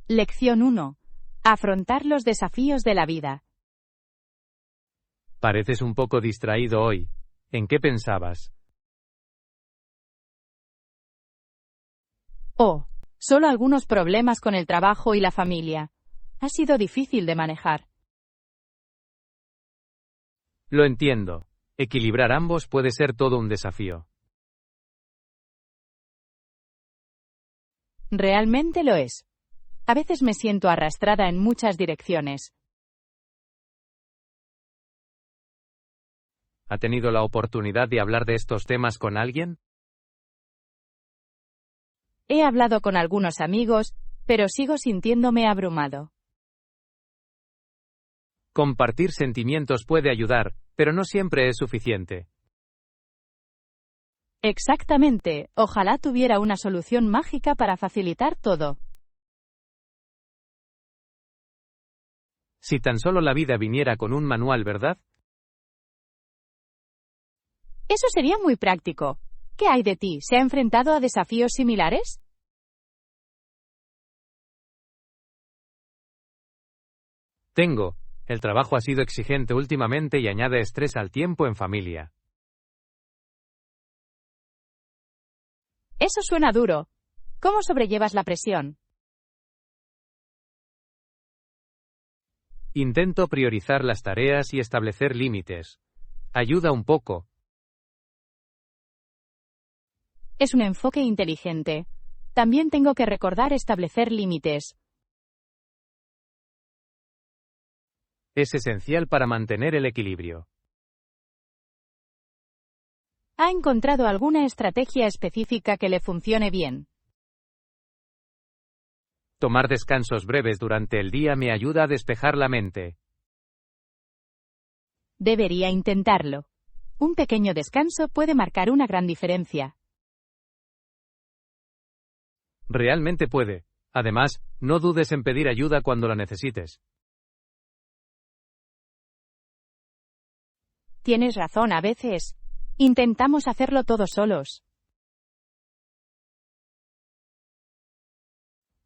Lección 1. Afrontar los desafíos de la vida. Pareces un poco distraído hoy. ¿En qué pensabas? Oh, solo algunos problemas con el trabajo y la familia. Ha sido difícil de manejar. Lo entiendo. Equilibrar ambos puede ser todo un desafío. Realmente lo es. A veces me siento arrastrada en muchas direcciones. ¿Ha tenido la oportunidad de hablar de estos temas con alguien? He hablado con algunos amigos, pero sigo sintiéndome abrumado. Compartir sentimientos puede ayudar, pero no siempre es suficiente. Exactamente, ojalá tuviera una solución mágica para facilitar todo. Si tan solo la vida viniera con un manual, ¿verdad? Eso sería muy práctico. ¿Qué hay de ti? ¿Se ha enfrentado a desafíos similares? El trabajo ha sido exigente últimamente y añade estrés al tiempo en familia. Eso suena duro. ¿Cómo sobrellevas la presión? Intento priorizar las tareas y establecer límites. Ayuda un poco. Es un enfoque inteligente. También tengo que recordar establecer límites. Es esencial para mantener el equilibrio. ¿Ha encontrado alguna estrategia específica que le funcione bien? Tomar descansos breves durante el día me ayuda a despejar la mente. Debería intentarlo. Un pequeño descanso puede marcar una gran diferencia. Realmente puede. Además, no dudes en pedir ayuda cuando la necesites. Tienes razón, a veces intentamos hacerlo todos solos.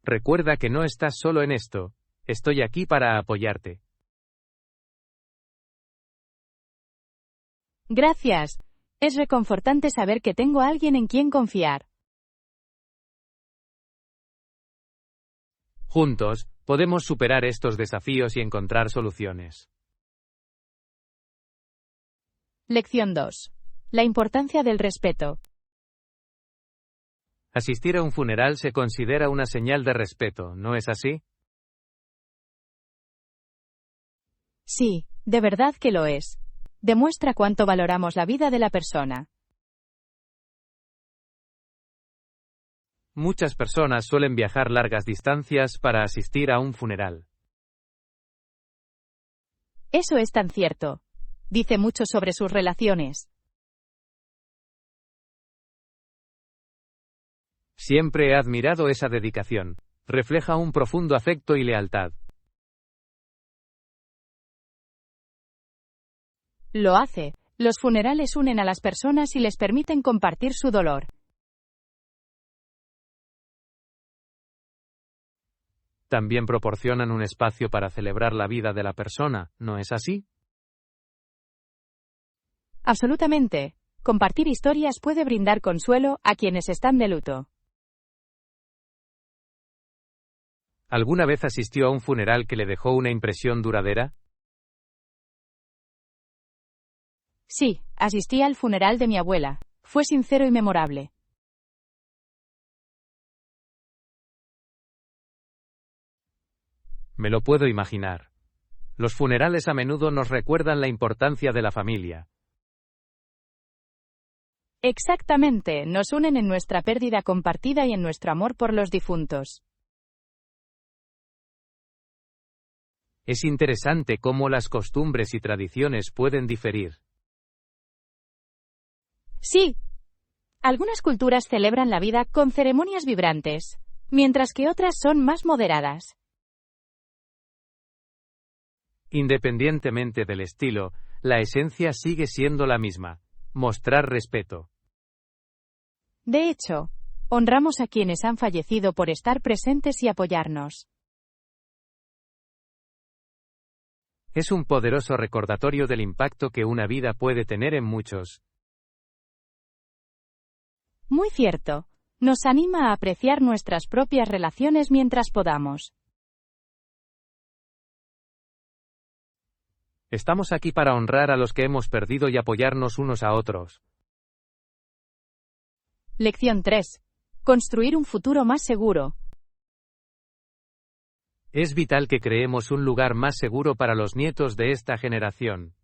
Recuerda que no estás solo en esto. Estoy aquí para apoyarte. Gracias. Es reconfortante saber que tengo a alguien en quien confiar. Juntos, podemos superar estos desafíos y encontrar soluciones. Lección 2. La importancia del respeto. Asistir a un funeral se considera una señal de respeto, ¿no es así? Sí, de verdad que lo es. Demuestra cuánto valoramos la vida de la persona. Muchas personas suelen viajar largas distancias para asistir a un funeral. Eso es tan cierto. Dice mucho sobre sus relaciones. Siempre he admirado esa dedicación. Refleja un profundo afecto y lealtad. Lo hace. Los funerales unen a las personas y les permiten compartir su dolor. También proporcionan un espacio para celebrar la vida de la persona, ¿no es así? Absolutamente. Compartir historias puede brindar consuelo a quienes están de luto. ¿Alguna vez asistió a un funeral que le dejó una impresión duradera? Sí, asistí al funeral de mi abuela. Fue sincero y memorable. Me lo puedo imaginar. Los funerales a menudo nos recuerdan la importancia de la familia. Exactamente, nos unen en nuestra pérdida compartida y en nuestro amor por los difuntos. Es interesante cómo las costumbres y tradiciones pueden diferir. Sí. Algunas culturas celebran la vida con ceremonias vibrantes, mientras que otras son más moderadas. Independientemente del estilo, la esencia sigue siendo la misma: mostrar respeto. De hecho, honramos a quienes han fallecido por estar presentes y apoyarnos. Es un poderoso recordatorio del impacto que una vida puede tener en muchos. Muy cierto. Nos anima a apreciar nuestras propias relaciones mientras podamos. Estamos aquí para honrar a los que hemos perdido y apoyarnos unos a otros. Lección 3. Construir un futuro más seguro. Es vital que creemos un lugar más seguro para los nietos de esta generación.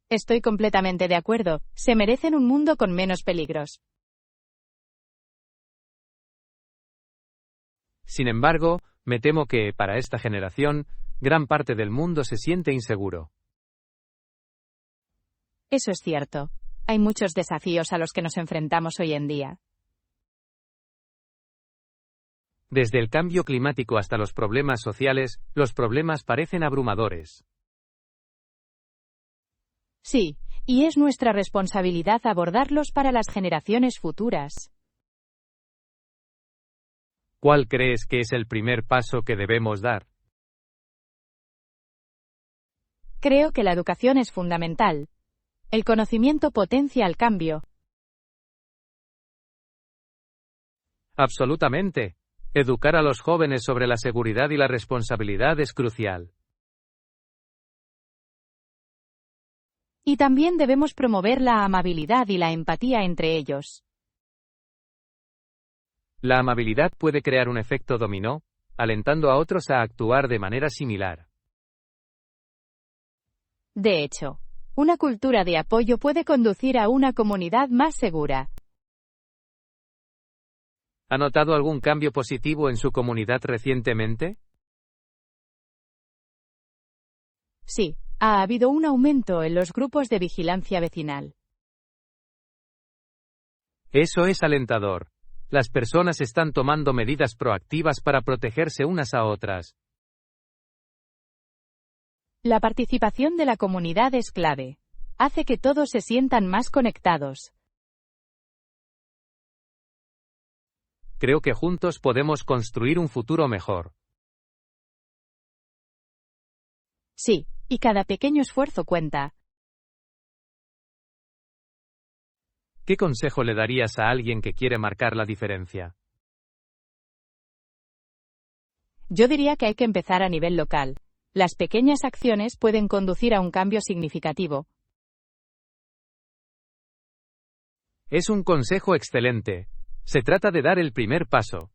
Estoy completamente de acuerdo. Se merecen un mundo con menos peligros. Sin embargo, me temo que, para esta generación, gran parte del mundo se siente inseguro. Eso es cierto. Hay muchos desafíos a los que nos enfrentamos hoy en día. Desde el cambio climático hasta los problemas sociales, los problemas parecen abrumadores. Sí, y es nuestra responsabilidad abordarlos para las generaciones futuras. ¿Cuál crees que es el primer paso que debemos dar? Creo que la educación es fundamental. El conocimiento potencia el cambio. Absolutamente. Educar a los jóvenes sobre la seguridad y la responsabilidad es crucial. Y también debemos promover la amabilidad y la empatía entre ellos. La amabilidad puede crear un efecto dominó, alentando a otros a actuar de manera similar. De hecho, una cultura de apoyo puede conducir a una comunidad más segura. ¿Ha notado algún cambio positivo en su comunidad recientemente? Sí, ha habido un aumento en los grupos de vigilancia vecinal. Eso es alentador. Las personas están tomando medidas proactivas para protegerse unas a otras. La participación de la comunidad es clave. Hace que todos se sientan más conectados. Creo que juntos podemos construir un futuro mejor. Sí, y cada pequeño esfuerzo cuenta. ¿Qué consejo le darías a alguien que quiere marcar la diferencia? Yo diría que hay que empezar a nivel local. Las pequeñas acciones pueden conducir a un cambio significativo. Es un consejo excelente. Se trata de dar el primer paso.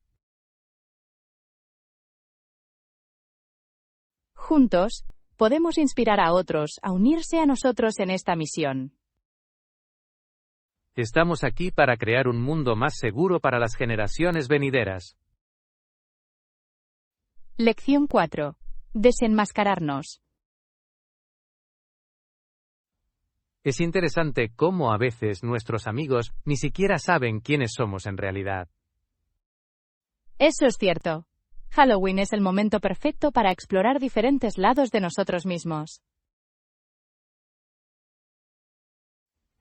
Juntos, podemos inspirar a otros a unirse a nosotros en esta misión. Estamos aquí para crear un mundo más seguro para las generaciones venideras. Lección 4. Desenmascararnos. Es interesante cómo a veces nuestros amigos ni siquiera saben quiénes somos en realidad. Eso es cierto. Halloween es el momento perfecto para explorar diferentes lados de nosotros mismos.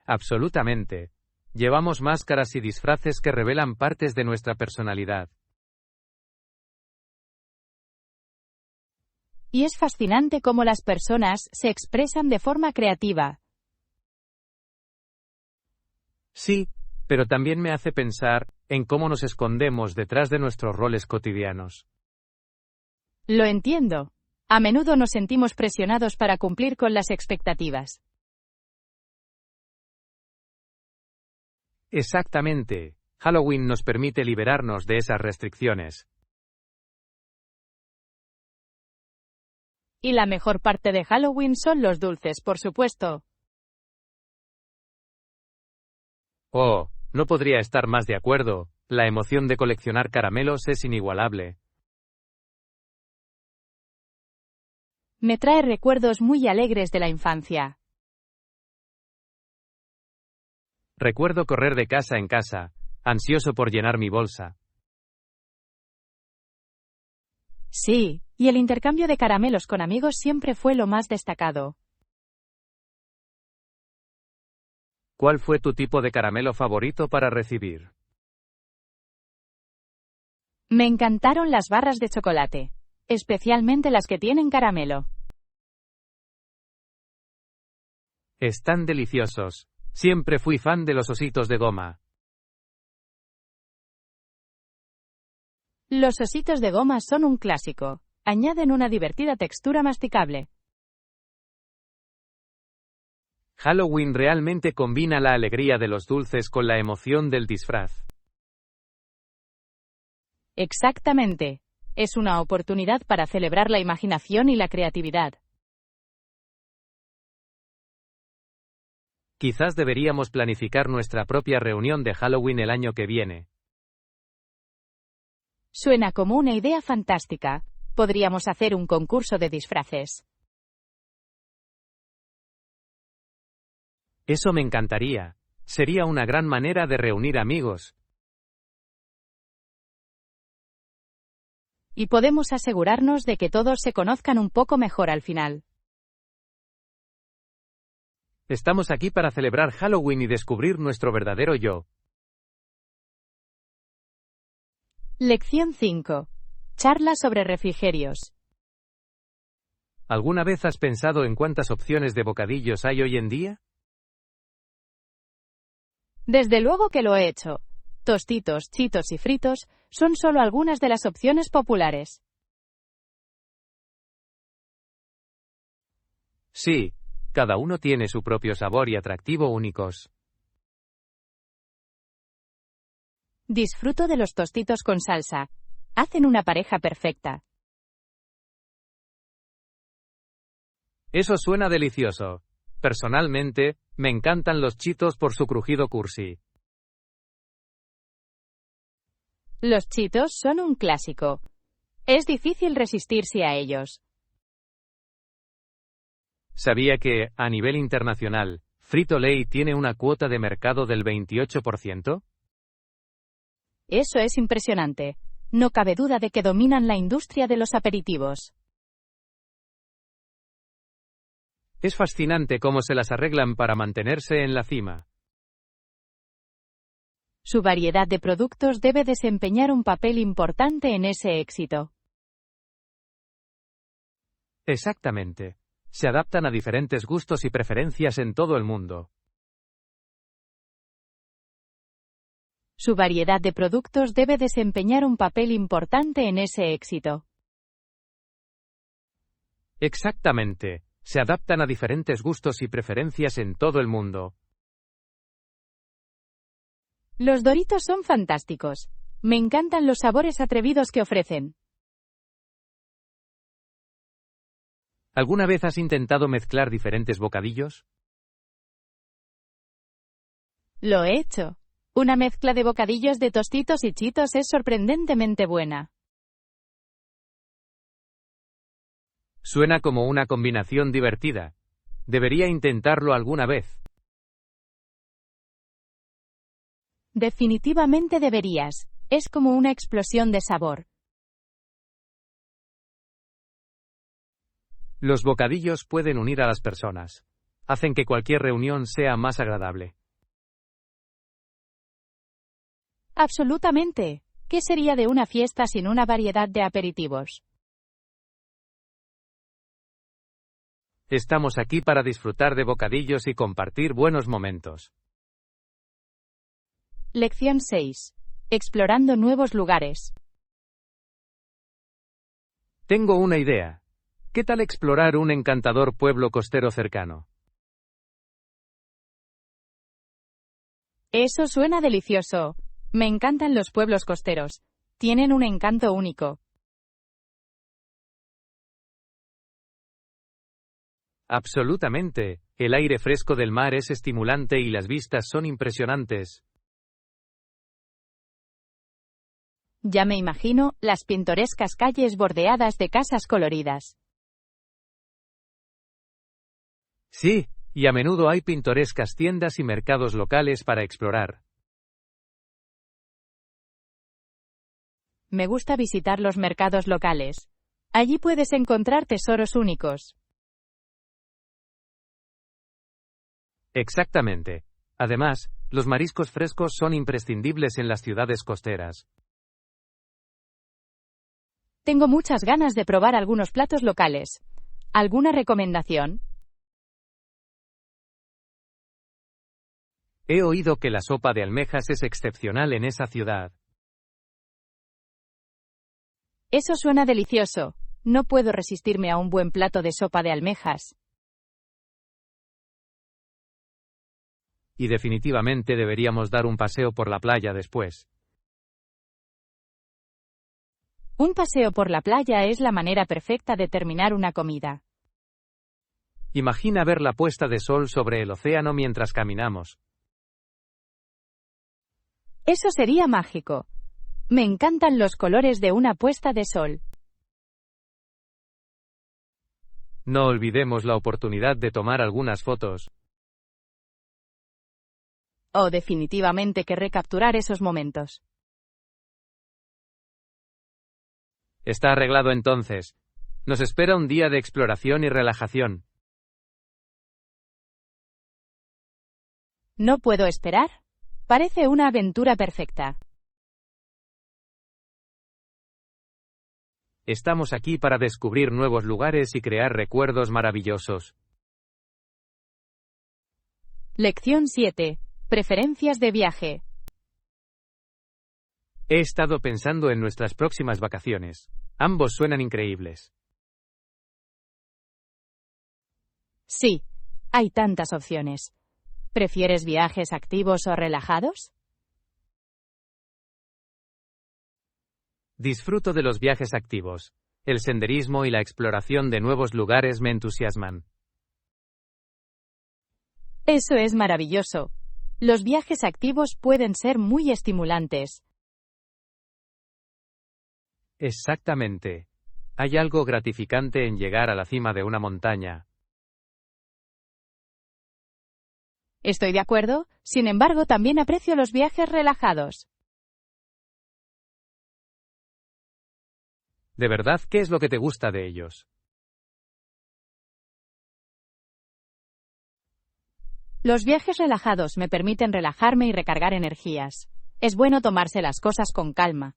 Absolutamente. Llevamos máscaras y disfraces que revelan partes de nuestra personalidad. Y es fascinante cómo las personas se expresan de forma creativa. Sí, pero también me hace pensar en cómo nos escondemos detrás de nuestros roles cotidianos. Lo entiendo. A menudo nos sentimos presionados para cumplir con las expectativas. Exactamente. Halloween nos permite liberarnos de esas restricciones. Y la mejor parte de Halloween son los dulces, por supuesto. Oh, no podría estar más de acuerdo. La emoción de coleccionar caramelos es inigualable. Me trae recuerdos muy alegres de la infancia. Recuerdo correr de casa en casa, ansioso por llenar mi bolsa. Sí, y el intercambio de caramelos con amigos siempre fue lo más destacado. ¿Cuál fue tu tipo de caramelo favorito para recibir? Me encantaron las barras de chocolate. especialmente las que tienen caramelo. Están deliciosos. Siempre fui fan de los ositos de goma. Los ositos de goma son un clásico. Añaden una divertida textura masticable. Halloween realmente combina la alegría de los dulces con la emoción del disfraz. Exactamente. Es una oportunidad para celebrar la imaginación y la creatividad. Quizás deberíamos planificar nuestra propia reunión de Halloween el año que viene. Suena como una idea fantástica. Podríamos hacer un concurso de disfraces. Eso me encantaría. Sería una gran manera de reunir amigos. Y podemos asegurarnos de que todos se conozcan un poco mejor al final. Estamos aquí para celebrar Halloween y descubrir nuestro verdadero yo. Lección 5. Charla sobre refrigerios. ¿Alguna vez has pensado en cuántas opciones de bocadillos hay hoy en día? Desde luego que lo he hecho. Tostitos, chitos y fritos son solo algunas de las opciones populares. Sí, cada uno tiene su propio sabor y atractivo únicos. Disfruto de los tostitos con salsa. Hacen una pareja perfecta. Eso suena delicioso. Personalmente, me encantan los Cheetos por su crujido cursi. Los Cheetos son un clásico. Es difícil resistirse a ellos. ¿Sabía que, a nivel internacional, Frito-Lay tiene una cuota de mercado del 28%? Eso es impresionante. No cabe duda de que dominan la industria de los aperitivos. Es fascinante cómo se las arreglan para mantenerse en la cima. Su variedad de productos debe desempeñar un papel importante en ese éxito. Exactamente. Se adaptan a diferentes gustos y preferencias en todo el mundo. Su variedad de productos debe desempeñar un papel importante en ese éxito. Exactamente. Se adaptan a diferentes gustos y preferencias en todo el mundo. Los Doritos son fantásticos. Me encantan los sabores atrevidos que ofrecen. ¿Alguna vez has intentado mezclar diferentes bocadillos? Lo he hecho. Una mezcla de bocadillos de tostitos y chitos es sorprendentemente buena. Suena como una combinación divertida. Debería intentarlo alguna vez. Definitivamente deberías. Es como una explosión de sabor. Los bocadillos pueden unir a las personas. Hacen que cualquier reunión sea más agradable. Absolutamente. ¿Qué sería de una fiesta sin una variedad de aperitivos? Estamos aquí para disfrutar de bocadillos y compartir buenos momentos. Lección 6. Explorando nuevos lugares. Tengo una idea. ¿Qué tal explorar un encantador pueblo costero cercano? Eso suena delicioso. Me encantan los pueblos costeros. Tienen un encanto único. Absolutamente. El aire fresco del mar es estimulante y las vistas son impresionantes. Ya me imagino, las pintorescas calles bordeadas de casas coloridas. Sí, y a menudo hay pintorescas tiendas y mercados locales para explorar. Me gusta visitar los mercados locales. Allí puedes encontrar tesoros únicos. Exactamente. Además, los mariscos frescos son imprescindibles en las ciudades costeras. Tengo muchas ganas de probar algunos platos locales. ¿Alguna recomendación? He oído que la sopa de almejas es excepcional en esa ciudad. Eso suena delicioso. No puedo resistirme a un buen plato de sopa de almejas. Y definitivamente deberíamos dar un paseo por la playa después. Un paseo por la playa es la manera perfecta de terminar una comida. Imagina ver la puesta de sol sobre el océano mientras caminamos. Eso sería mágico. Me encantan los colores de una puesta de sol. No olvidemos la oportunidad de tomar algunas fotos. Oh, definitivamente querré capturar esos momentos. Está arreglado entonces. Nos espera un día de exploración y relajación. No puedo esperar. Parece una aventura perfecta. Estamos aquí para descubrir nuevos lugares y crear recuerdos maravillosos. Lección 7. Preferencias de viaje. He estado pensando en nuestras próximas vacaciones. Ambos suenan increíbles. Sí, hay tantas opciones. ¿Prefieres viajes activos o relajados? Disfruto de los viajes activos. El senderismo y la exploración de nuevos lugares me entusiasman. Eso es maravilloso. Los viajes activos pueden ser muy estimulantes. Exactamente. Hay algo gratificante en llegar a la cima de una montaña. Estoy de acuerdo, sin embargo, también aprecio los viajes relajados. ¿De verdad qué es lo que te gusta de ellos? Los viajes relajados me permiten relajarme y recargar energías. Es bueno tomarse las cosas con calma.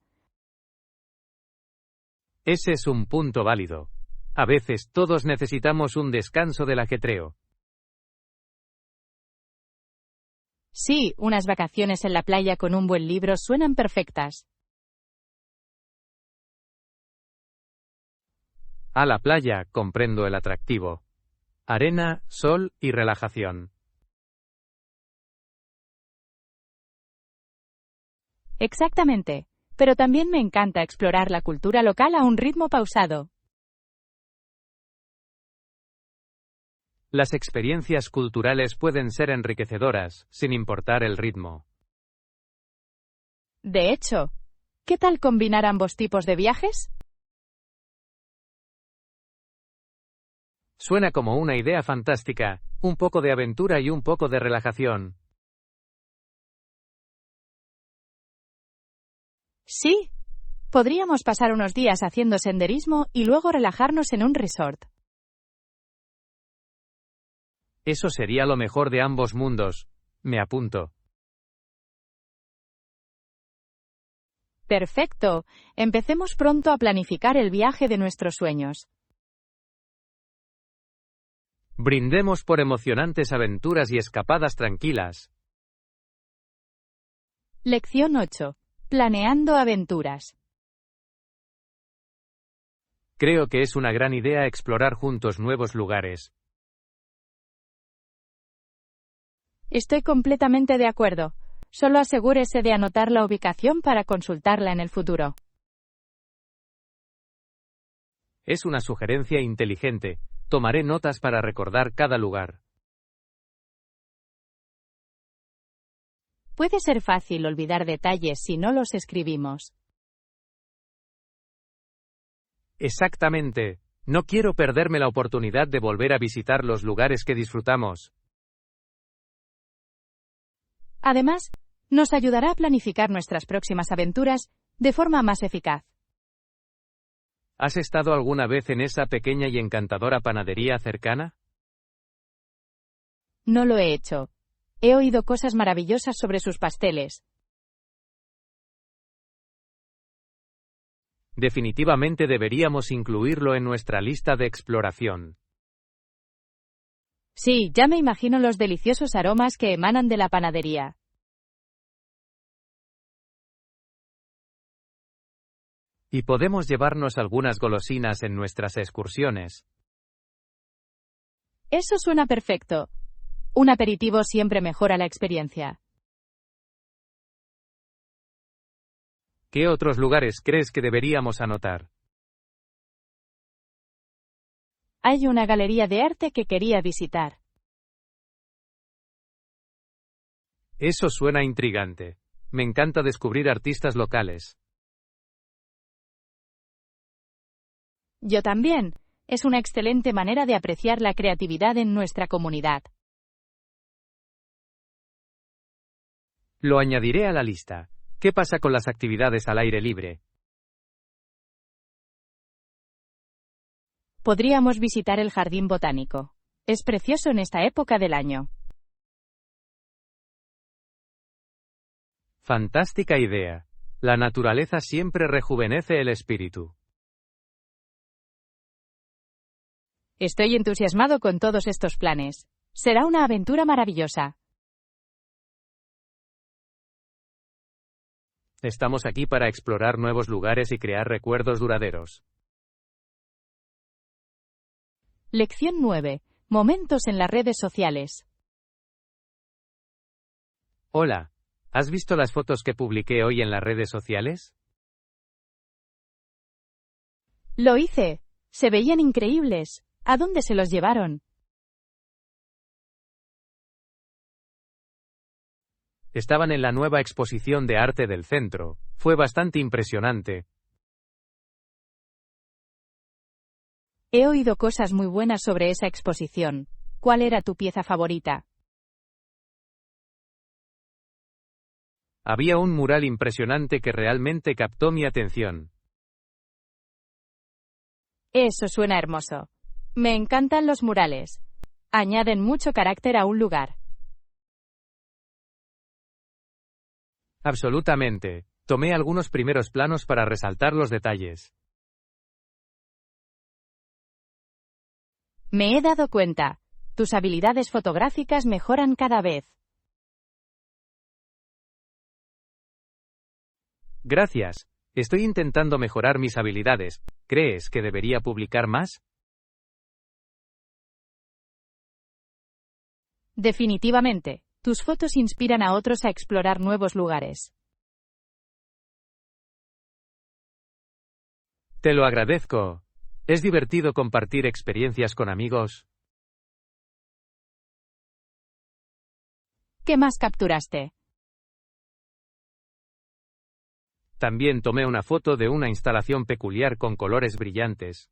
Ese es un punto válido. A veces todos necesitamos un descanso del ajetreo. Sí, unas vacaciones en la playa con un buen libro suenan perfectas. A la playa comprendo el atractivo. Arena, sol y relajación. Exactamente. Pero también me encanta explorar la cultura local a un ritmo pausado. Las experiencias culturales pueden ser enriquecedoras, sin importar el ritmo. De hecho, ¿qué tal combinar ambos tipos de viajes? Suena como una idea fantástica, un poco de aventura y un poco de relajación. Sí. Podríamos pasar unos días haciendo senderismo y luego relajarnos en un resort. Eso sería lo mejor de ambos mundos. Me apunto. Perfecto. Empecemos pronto a planificar el viaje de nuestros sueños. Brindemos por emocionantes aventuras y escapadas tranquilas. Lección 8. Planeando aventuras. Creo que es una gran idea explorar juntos nuevos lugares. Estoy completamente de acuerdo. Solo asegúrese de anotar la ubicación para consultarla en el futuro. Es una sugerencia inteligente. Tomaré notas para recordar cada lugar. Puede ser fácil olvidar detalles si no los escribimos. Exactamente. No quiero perderme la oportunidad de volver a visitar los lugares que disfrutamos. Además, nos ayudará a planificar nuestras próximas aventuras de forma más eficaz. ¿Has estado alguna vez en esa pequeña y encantadora panadería cercana? No lo he hecho. He oído cosas maravillosas sobre sus pasteles. Definitivamente deberíamos incluirlo en nuestra lista de exploración. Sí, ya me imagino los deliciosos aromas que emanan de la panadería. Y podemos llevarnos algunas golosinas en nuestras excursiones. Eso suena perfecto. Un aperitivo siempre mejora la experiencia. ¿Qué otros lugares crees que deberíamos anotar? Hay una galería de arte que quería visitar. Eso suena intrigante. Me encanta descubrir artistas locales. Yo también. Es una excelente manera de apreciar la creatividad en nuestra comunidad. Lo añadiré a la lista. ¿Qué pasa con las actividades al aire libre? Podríamos visitar el jardín botánico. Es precioso en esta época del año. Fantástica idea. La naturaleza siempre rejuvenece el espíritu. Estoy entusiasmado con todos estos planes. Será una aventura maravillosa. Estamos aquí para explorar nuevos lugares y crear recuerdos duraderos. Lección 9. Momentos en las redes sociales. Hola, ¿has visto las fotos que publiqué hoy en las redes sociales? Lo hice. Se veían increíbles. ¿A dónde se los llevaron? Estaban en la nueva exposición de arte del centro. Fue bastante impresionante. He oído cosas muy buenas sobre esa exposición. ¿Cuál era tu pieza favorita? Había un mural impresionante que realmente captó mi atención. Eso suena hermoso. Me encantan los murales. Añaden mucho carácter a un lugar. Absolutamente. Tomé algunos primeros planos para resaltar los detalles. Me he dado cuenta. Tus habilidades fotográficas mejoran cada vez. Gracias. Estoy intentando mejorar mis habilidades. ¿Crees que debería publicar más? Definitivamente. Tus fotos inspiran a otros a explorar nuevos lugares. Te lo agradezco. Es divertido compartir experiencias con amigos. ¿Qué más capturaste? También tomé una foto de una instalación peculiar con colores brillantes.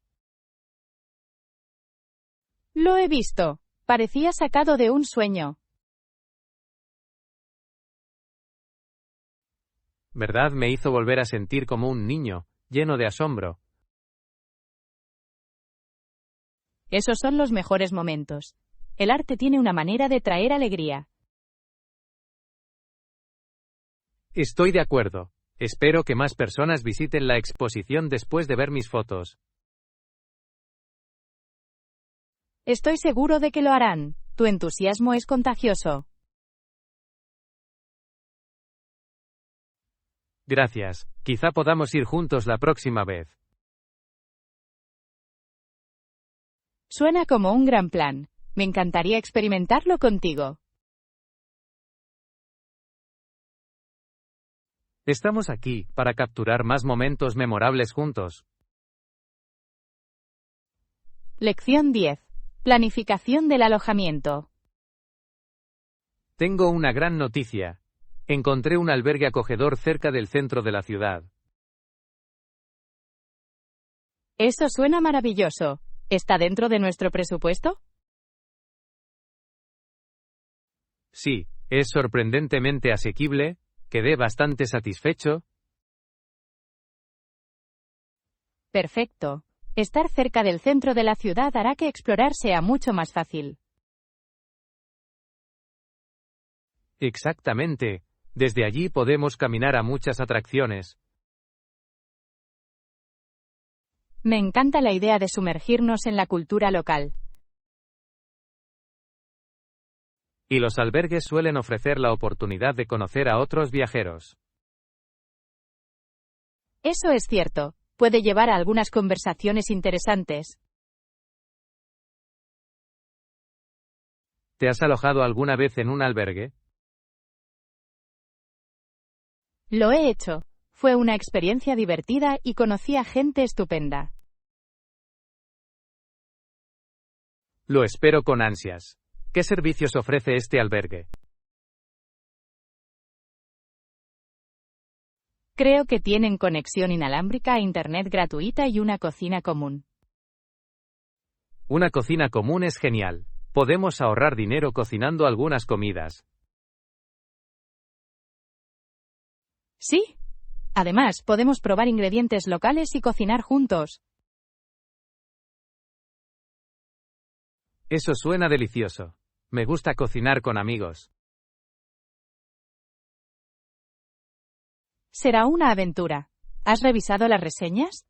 Lo he visto. Parecía sacado de un sueño. ¿Verdad? Me hizo volver a sentir como un niño, lleno de asombro. Esos son los mejores momentos. El arte tiene una manera de traer alegría. Estoy de acuerdo. Espero que más personas visiten la exposición después de ver mis fotos. Estoy seguro de que lo harán. Tu entusiasmo es contagioso. Gracias. Quizá podamos ir juntos la próxima vez. Suena como un gran plan. Me encantaría experimentarlo contigo. Estamos aquí para capturar más momentos memorables juntos. Lección 10. Planificación del alojamiento. Tengo una gran noticia. Encontré un albergue acogedor cerca del centro de la ciudad. Eso suena maravilloso. ¿Está dentro de nuestro presupuesto? Sí, es sorprendentemente asequible. Quedé bastante satisfecho. Perfecto. Estar cerca del centro de la ciudad hará que explorar sea mucho más fácil. Exactamente. Desde allí podemos caminar a muchas atracciones. Me encanta la idea de sumergirnos en la cultura local. Y los albergues suelen ofrecer la oportunidad de conocer a otros viajeros. Eso es cierto, puede llevar a algunas conversaciones interesantes. ¿Te has alojado alguna vez en un albergue? Lo he hecho. Fue una experiencia divertida y conocí a gente estupenda. Lo espero con ansias. ¿Qué servicios ofrece este albergue? Creo que tienen conexión inalámbrica a Internet gratuita y una cocina común. Una cocina común es genial. Podemos ahorrar dinero cocinando algunas comidas. Sí. Además, podemos probar ingredientes locales y cocinar juntos. Eso suena delicioso. Me gusta cocinar con amigos. Será una aventura. ¿Has revisado las reseñas?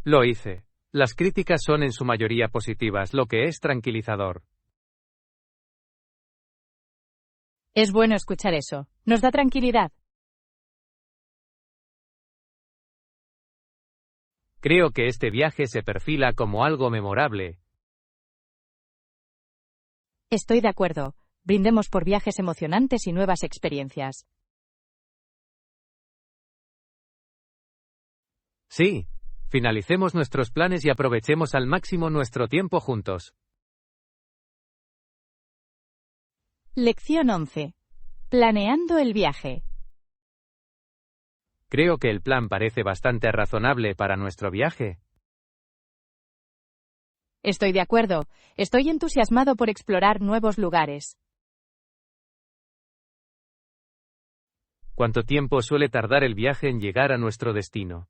Lo hice. Las críticas son en su mayoría positivas, lo que es tranquilizador. Es bueno escuchar eso. Nos da tranquilidad. Creo que este viaje se perfila como algo memorable. Estoy de acuerdo. Brindemos por viajes emocionantes y nuevas experiencias. Sí. Finalicemos nuestros planes y aprovechemos al máximo nuestro tiempo juntos. Lección 11. Planeando el viaje. Creo que el plan parece bastante razonable para nuestro viaje. Estoy de acuerdo. Estoy entusiasmado por explorar nuevos lugares. ¿Cuánto tiempo suele tardar el viaje en llegar a nuestro destino?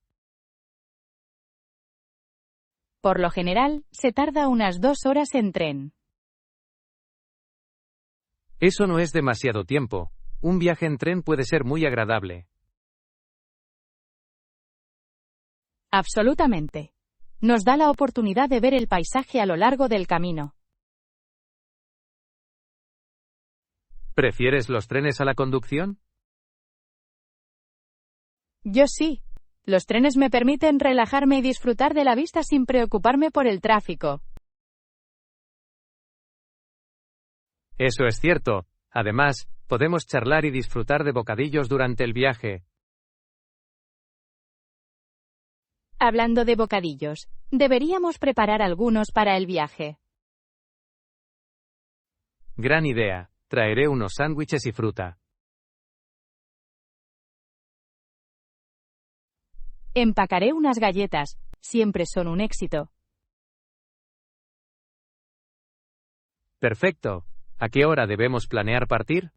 Por lo general, se tarda unas 2 horas en tren. Eso no es demasiado tiempo. Un viaje en tren puede ser muy agradable. Absolutamente. Nos da la oportunidad de ver el paisaje a lo largo del camino. ¿Prefieres los trenes a la conducción? Yo sí. Los trenes me permiten relajarme y disfrutar de la vista sin preocuparme por el tráfico. Eso es cierto. Además, podemos charlar y disfrutar de bocadillos durante el viaje. Hablando de bocadillos, deberíamos preparar algunos para el viaje. Gran idea. Traeré unos sándwiches y fruta. Empacaré unas galletas. Siempre son un éxito. Perfecto. ¿A qué hora debemos planear partir?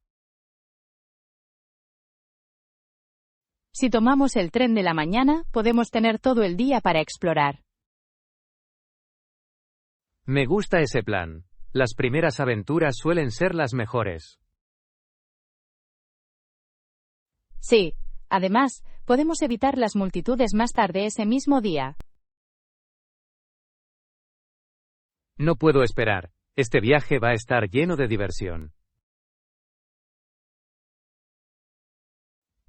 Si tomamos el tren de la mañana, podemos tener todo el día para explorar. Me gusta ese plan. Las primeras aventuras suelen ser las mejores. Sí. Además, podemos evitar las multitudes más tarde ese mismo día. No puedo esperar. Este viaje va a estar lleno de diversión.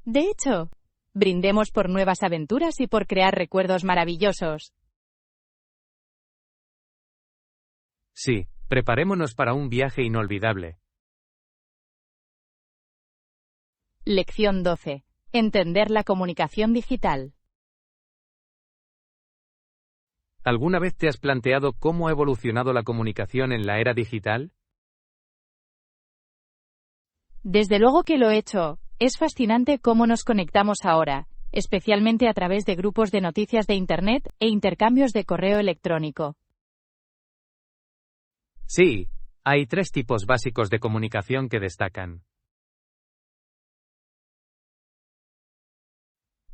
De hecho, brindemos por nuevas aventuras y por crear recuerdos maravillosos. Sí, preparémonos para un viaje inolvidable. Lección 12. Entender la comunicación digital. ¿Alguna vez te has planteado cómo ha evolucionado la comunicación en la era digital? Desde luego que lo he hecho. Es fascinante cómo nos conectamos ahora, especialmente a través de grupos de noticias de Internet e intercambios de correo electrónico. Sí, hay 3 tipos básicos de comunicación que destacan.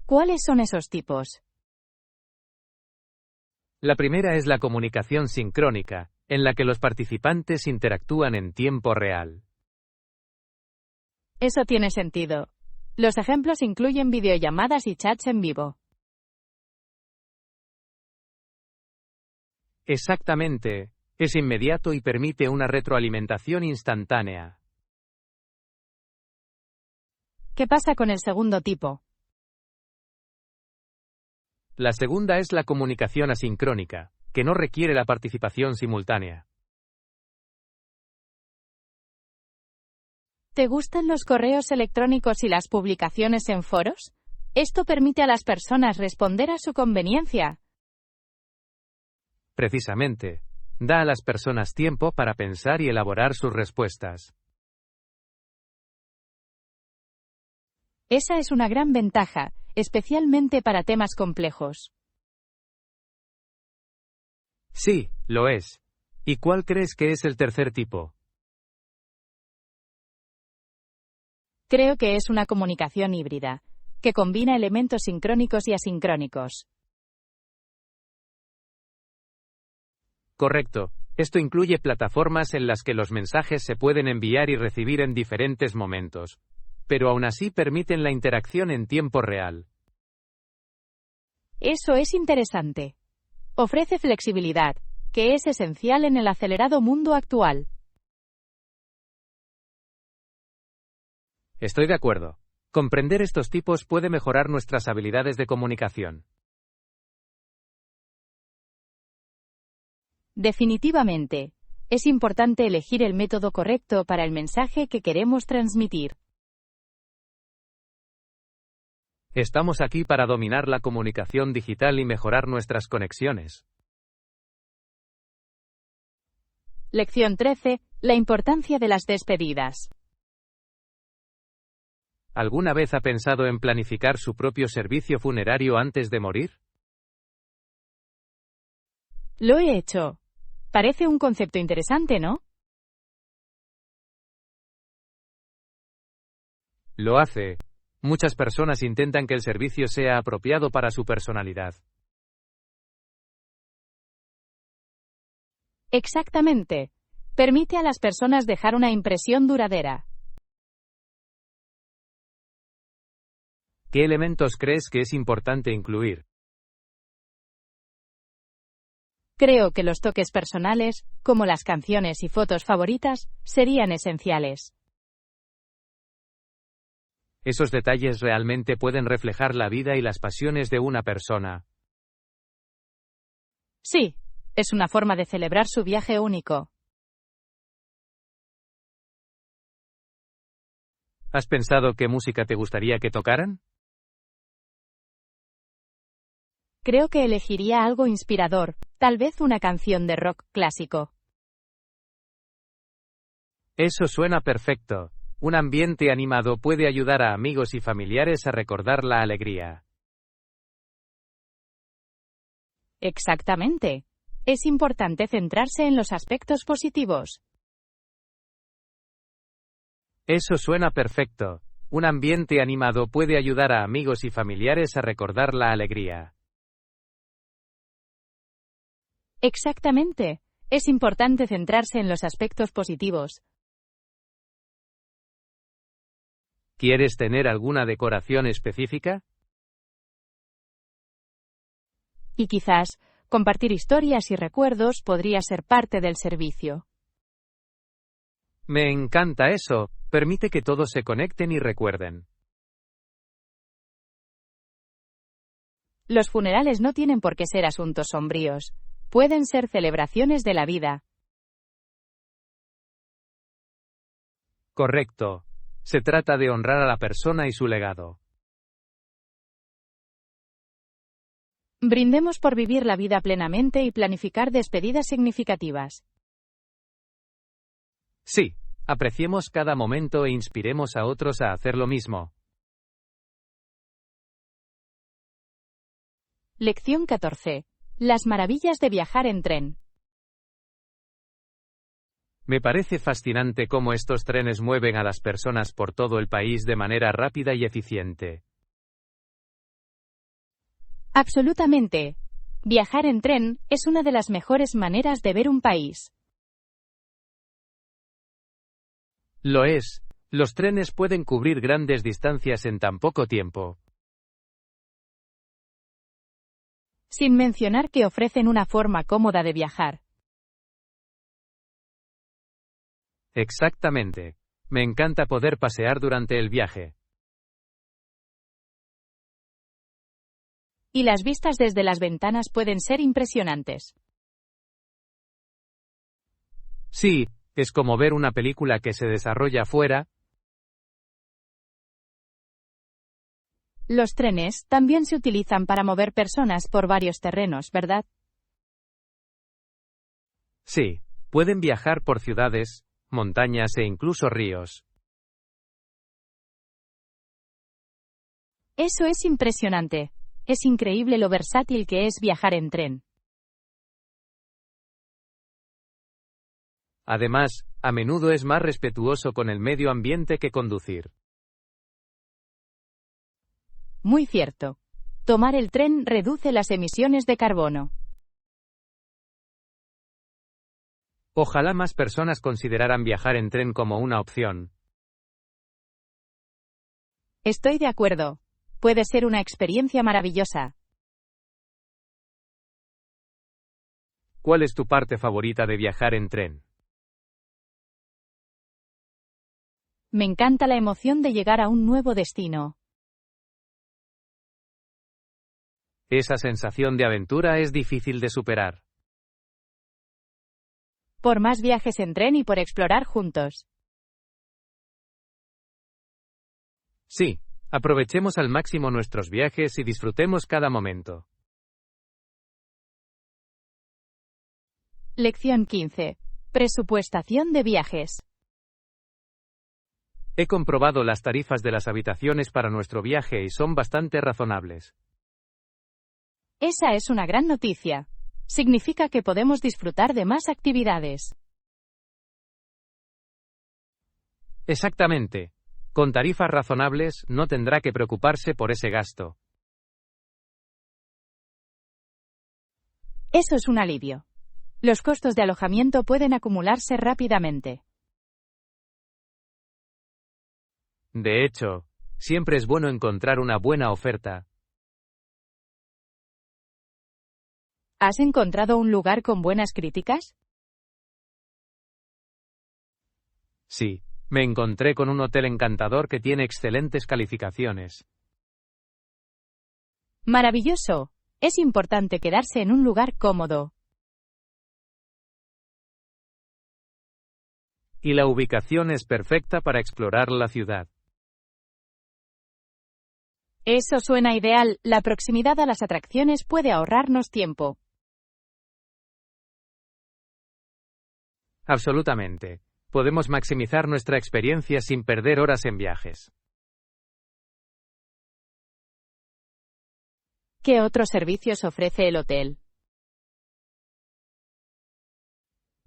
¿Cuáles son esos tipos? La primera es la comunicación sincrónica, en la que los participantes interactúan en tiempo real. Eso tiene sentido. Los ejemplos incluyen videollamadas y chats en vivo. Exactamente. Es inmediato y permite una retroalimentación instantánea. ¿Qué pasa con el segundo tipo? La segunda es la comunicación asincrónica, que no requiere la participación simultánea. ¿Te gustan los correos electrónicos y las publicaciones en foros? Esto permite a las personas responder a su conveniencia. Precisamente, da a las personas tiempo para pensar y elaborar sus respuestas. Esa es una gran ventaja, especialmente para temas complejos. Sí, lo es. ¿Y cuál crees que es el tercer tipo? Creo que es una comunicación híbrida, que combina elementos sincrónicos y asincrónicos. Correcto. Esto incluye plataformas en las que los mensajes se pueden enviar y recibir en diferentes momentos, pero aún así permiten la interacción en tiempo real. Eso es interesante. Ofrece flexibilidad, que es esencial en el acelerado mundo actual. Estoy de acuerdo. Comprender estos tipos puede mejorar nuestras habilidades de comunicación. Definitivamente. Es importante elegir el método correcto para el mensaje que queremos transmitir. Estamos aquí para dominar la comunicación digital y mejorar nuestras conexiones. Lección 13. La importancia de las despedidas. ¿Alguna vez ha pensado en planificar su propio servicio funerario antes de morir? Lo he hecho. Parece un concepto interesante, ¿no? Lo hace. Muchas personas intentan que el servicio sea apropiado para su personalidad. Exactamente. Permite a las personas dejar una impresión duradera. ¿Qué elementos crees que es importante incluir? Creo que los toques personales, como las canciones y fotos favoritas, serían esenciales. Esos detalles realmente pueden reflejar la vida y las pasiones de una persona. Sí, es una forma de celebrar su viaje único. ¿Has pensado qué música te gustaría que tocaran? Creo que elegiría algo inspirador, tal vez una canción de rock clásico. Eso suena perfecto. Un ambiente animado puede ayudar a amigos y familiares a recordar la alegría. Exactamente. Es importante centrarse en los aspectos positivos. Eso suena perfecto. Un ambiente animado puede ayudar a amigos y familiares a recordar la alegría. Exactamente. Es importante centrarse en los aspectos positivos. ¿Quieres tener alguna decoración específica? Y quizás, compartir historias y recuerdos podría ser parte del servicio. Me encanta eso. Permite que todos se conecten y recuerden. Los funerales no tienen por qué ser asuntos sombríos. Pueden ser celebraciones de la vida. Correcto. Se trata de honrar a la persona y su legado. Brindemos por vivir la vida plenamente y planificar despedidas significativas. Sí, apreciemos cada momento e inspiremos a otros a hacer lo mismo. Lección 14. Las maravillas de viajar en tren. Me parece fascinante cómo estos trenes mueven a las personas por todo el país de manera rápida y eficiente. Absolutamente. Viajar en tren es una de las mejores maneras de ver un país. Lo es. Los trenes pueden cubrir grandes distancias en tan poco tiempo. Sin mencionar que ofrecen una forma cómoda de viajar. Exactamente. Me encanta poder pasear durante el viaje. Y las vistas desde las ventanas pueden ser impresionantes. Sí, es como ver una película que se desarrolla afuera. Los trenes también se utilizan para mover personas por varios terrenos, ¿verdad? Sí, pueden viajar por ciudades, montañas e incluso ríos. Eso es impresionante. Es increíble lo versátil que es viajar en tren. Además, a menudo es más respetuoso con el medio ambiente que conducir. Muy cierto. Tomar el tren reduce las emisiones de carbono. Ojalá más personas consideraran viajar en tren como una opción. Estoy de acuerdo. Puede ser una experiencia maravillosa. ¿Cuál es tu parte favorita de viajar en tren? Me encanta la emoción de llegar a un nuevo destino. Esa sensación de aventura es difícil de superar. Por más viajes en tren y por explorar juntos. Sí, aprovechemos al máximo nuestros viajes y disfrutemos cada momento. Lección 15. Presupuestación de viajes. He comprobado las tarifas de las habitaciones para nuestro viaje y son bastante razonables. Esa es una gran noticia. Significa que podemos disfrutar de más actividades. Exactamente. Con tarifas razonables, no tendrá que preocuparse por ese gasto. Eso es un alivio. Los costos de alojamiento pueden acumularse rápidamente. De hecho, siempre es bueno encontrar una buena oferta. ¿Has encontrado un lugar con buenas críticas? Sí, me encontré con un hotel encantador que tiene excelentes calificaciones. Maravilloso. Es importante quedarse en un lugar cómodo. Y la ubicación es perfecta para explorar la ciudad. Eso suena ideal. La proximidad a las atracciones puede ahorrarnos tiempo. Absolutamente. Podemos maximizar nuestra experiencia sin perder horas en viajes. ¿Qué otros servicios ofrece el hotel?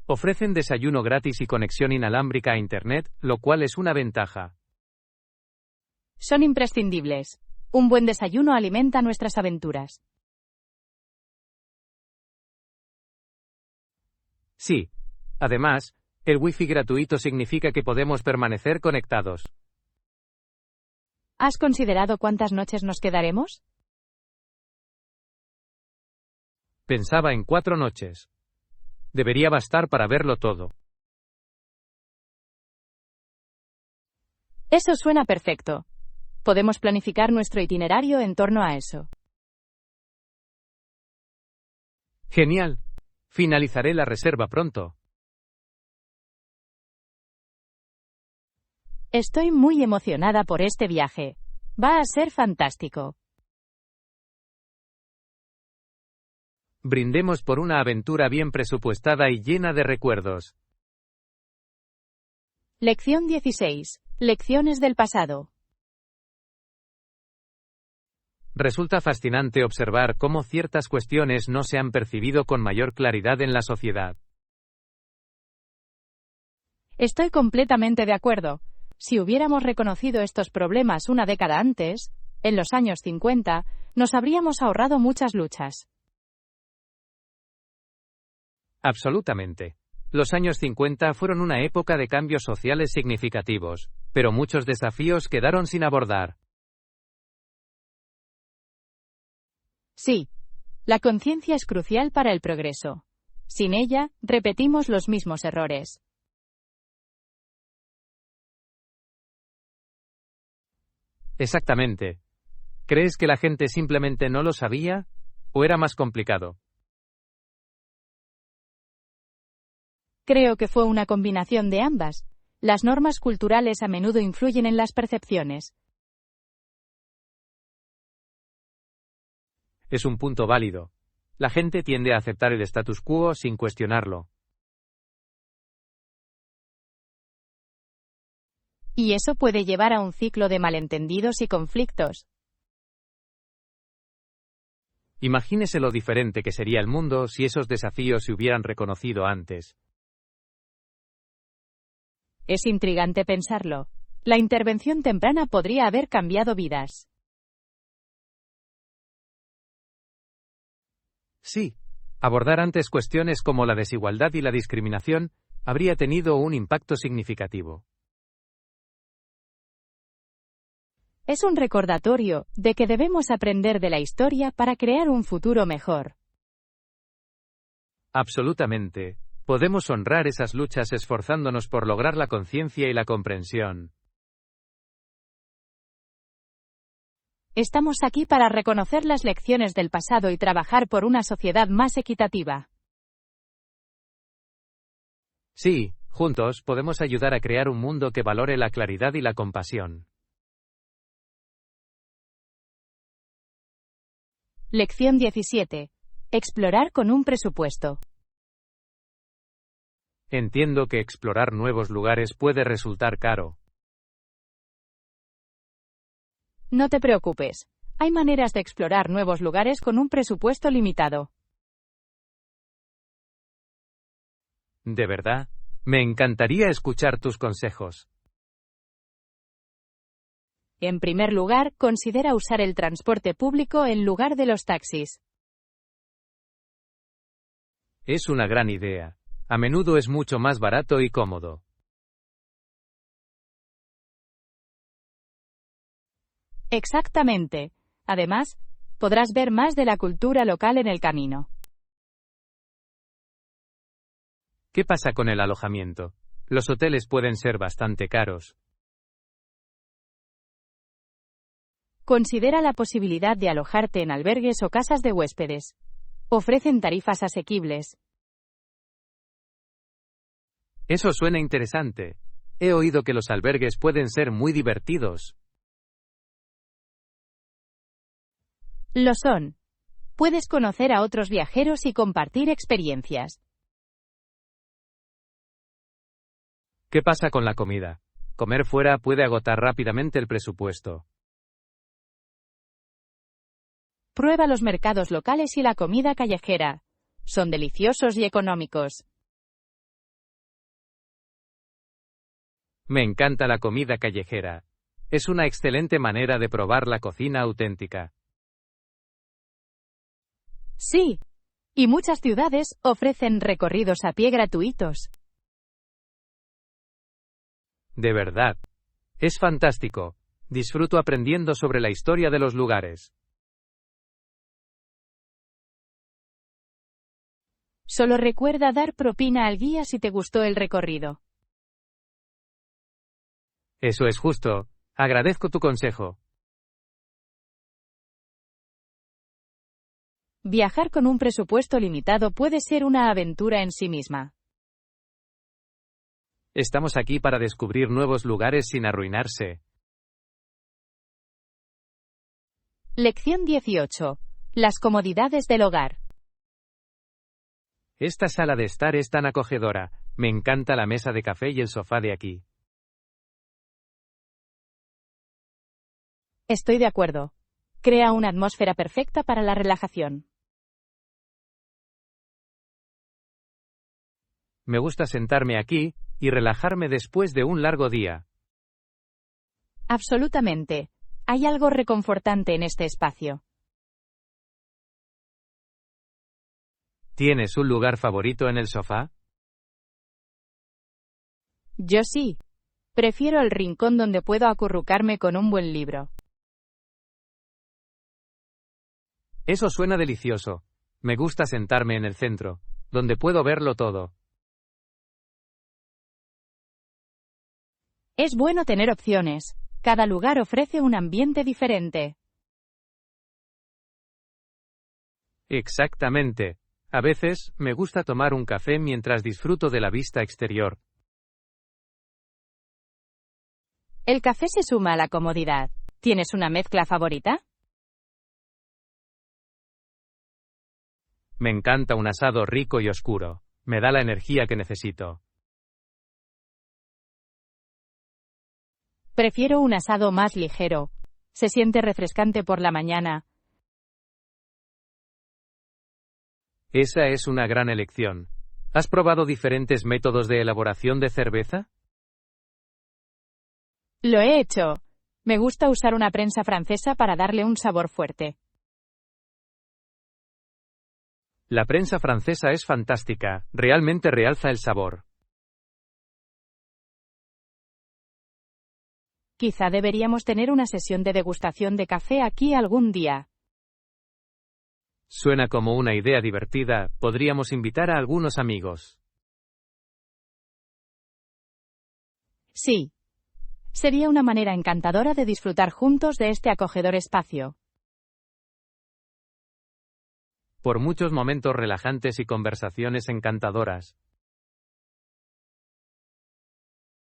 Ofrecen desayuno gratis y conexión inalámbrica a Internet, lo cual es una ventaja. Son imprescindibles. Un buen desayuno alimenta nuestras aventuras. Sí. Además, el Wi-Fi gratuito significa que podemos permanecer conectados. ¿Has considerado cuántas noches nos quedaremos? Pensaba en 4 noches. Debería bastar para verlo todo. Eso suena perfecto. Podemos planificar nuestro itinerario en torno a eso. Genial. Finalizaré la reserva pronto. Estoy muy emocionada por este viaje. Va a ser fantástico. Brindemos por una aventura bien presupuestada y llena de recuerdos. Lección 16. Lecciones del pasado. Resulta fascinante observar cómo ciertas cuestiones no se han percibido con mayor claridad en la sociedad. Estoy completamente de acuerdo. Si hubiéramos reconocido estos problemas una década antes, en los años 50, nos habríamos ahorrado muchas luchas. Absolutamente. Los años 50 fueron una época de cambios sociales significativos, pero muchos desafíos quedaron sin abordar. Sí, la conciencia es crucial para el progreso. Sin ella, repetimos los mismos errores. Exactamente. ¿Crees que la gente simplemente no lo sabía? ¿O era más complicado? Creo que fue una combinación de ambas. Las normas culturales a menudo influyen en las percepciones. Es un punto válido. La gente tiende a aceptar el status quo sin cuestionarlo. Y eso puede llevar a un ciclo de malentendidos y conflictos. Imagínese lo diferente que sería el mundo si esos desafíos se hubieran reconocido antes. Es intrigante pensarlo. La intervención temprana podría haber cambiado vidas. Sí. Abordar antes cuestiones como la desigualdad y la discriminación habría tenido un impacto significativo. Es un recordatorio de que debemos aprender de la historia para crear un futuro mejor. Absolutamente. Podemos honrar esas luchas esforzándonos por lograr la conciencia y la comprensión. Estamos aquí para reconocer las lecciones del pasado y trabajar por una sociedad más equitativa. Sí, juntos podemos ayudar a crear un mundo que valore la claridad y la compasión. Lección 17. Explorar con un presupuesto. Entiendo que explorar nuevos lugares puede resultar caro. No te preocupes. Hay maneras de explorar nuevos lugares con un presupuesto limitado. ¿De verdad? Me encantaría escuchar tus consejos. En primer lugar, considera usar el transporte público en lugar de los taxis. Es una gran idea. A menudo es mucho más barato y cómodo. Exactamente. Además, podrás ver más de la cultura local en el camino. ¿Qué pasa con el alojamiento? Los hoteles pueden ser bastante caros. Considera la posibilidad de alojarte en albergues o casas de huéspedes. Ofrecen tarifas asequibles. Eso suena interesante. He oído que los albergues pueden ser muy divertidos. Lo son. Puedes conocer a otros viajeros y compartir experiencias. ¿Qué pasa con la comida? Comer fuera puede agotar rápidamente el presupuesto. Prueba los mercados locales y la comida callejera. Son deliciosos y económicos. Me encanta la comida callejera. Es una excelente manera de probar la cocina auténtica. Sí. Y muchas ciudades ofrecen recorridos a pie gratuitos. De verdad. Es fantástico. Disfruto aprendiendo sobre la historia de los lugares. Solo recuerda dar propina al guía si te gustó el recorrido. Eso es justo. Agradezco tu consejo. Viajar con un presupuesto limitado puede ser una aventura en sí misma. Estamos aquí para descubrir nuevos lugares sin arruinarse. Lección 18. Las comodidades del hogar. Esta sala de estar es tan acogedora. Me encanta la mesa de café y el sofá de aquí. Estoy de acuerdo. Crea una atmósfera perfecta para la relajación. Me gusta sentarme aquí y relajarme después de un largo día. Absolutamente. Hay algo reconfortante en este espacio. ¿Tienes un lugar favorito en el sofá? Yo sí. Prefiero el rincón donde puedo acurrucarme con un buen libro. Eso suena delicioso. Me gusta sentarme en el centro, donde puedo verlo todo. Es bueno tener opciones. Cada lugar ofrece un ambiente diferente. Exactamente. A veces, me gusta tomar un café mientras disfruto de la vista exterior. El café se suma a la comodidad. ¿Tienes una mezcla favorita? Me encanta un asado rico y oscuro. Me da la energía que necesito. Prefiero un asado más ligero. Se siente refrescante por la mañana. Esa es una gran elección. ¿Has probado diferentes métodos de elaboración de cerveza? Lo he hecho. Me gusta usar una prensa francesa para darle un sabor fuerte. La prensa francesa es fantástica, realmente realza el sabor. Quizá deberíamos tener una sesión de degustación de café aquí algún día. Suena como una idea divertida, podríamos invitar a algunos amigos. Sí. Sería una manera encantadora de disfrutar juntos de este acogedor espacio. Por muchos momentos relajantes y conversaciones encantadoras.